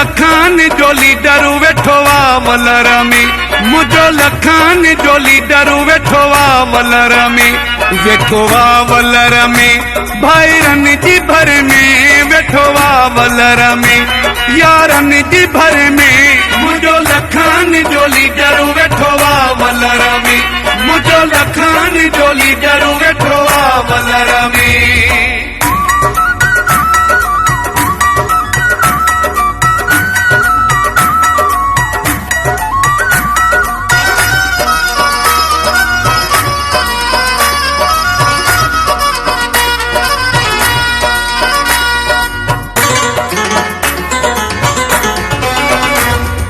लखान जो लीडर वेठो वलर में, मुझो लखान जो लीडर वेठो वलर में, वेठो वलर में, भाईरन जी भर में वेठो वलर में, यारन जी भर में, मुझो लखान जो लीडर वेठो वलर में, मुझो लखान जो लीडर वेठो वलर में।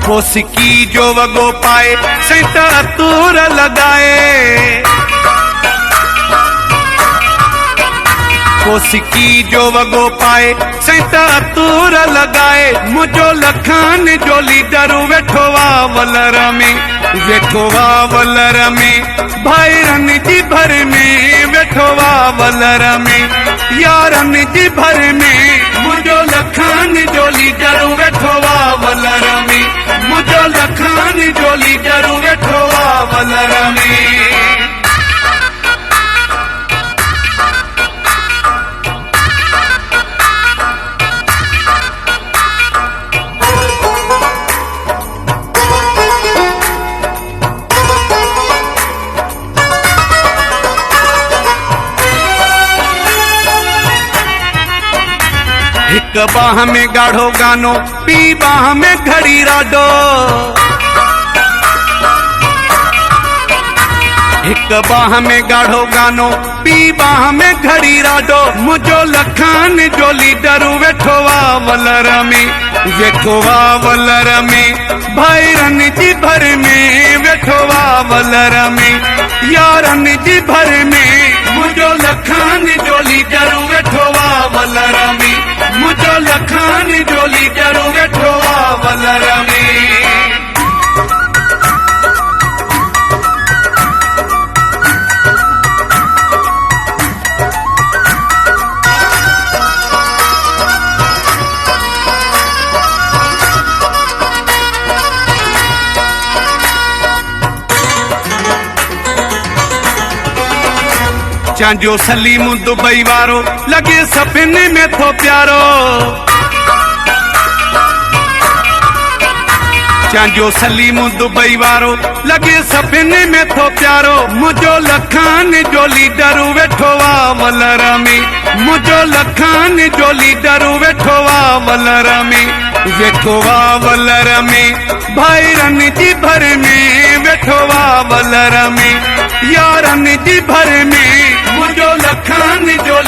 कोसिकी जो वगो पाए सेंट अतूर लगाए, कोसिकी जो वगो पाए सेंट अतूर लगाए, मुझो लखान जो लीडर वेठो वलर में, वेठो वलर में, भाईरन जी भर में वेठो वलर में, यारन जी भर में, मुझो लखान जो लीडर वेठो वलर में, मुझो लखान जो लीडर वेठो वलर में। एक बाह में गाढ़ो गानो, पी बाह में घड़ी राडो, एक बाह में गाढ़ो गानो, पी बाह में घड़ी राडो, मुझो लखान जो लीडर वेठो वलर में, वेठो वलर में, भाईरन जी भर में वेठो वलर में, यारन जी भर में, मुझो लखान जो लीडर वेठो वलर में, मुझो लखान जो लीडर वेठो वलर में। चांजो सलीम दुबई वारो लगे सपने में थो प्यारो, चांजो सलीम दुबई वारो लगे सपने में थो प्यारो, मुझो लखान जो लीडर वेठो वलर में, मुझो लखान जो लीडर वेठो वलर में, वेठो वलर में, भाईरन जी भर में वेठो वलर में, यारन जी भर में, मुझो लखान जो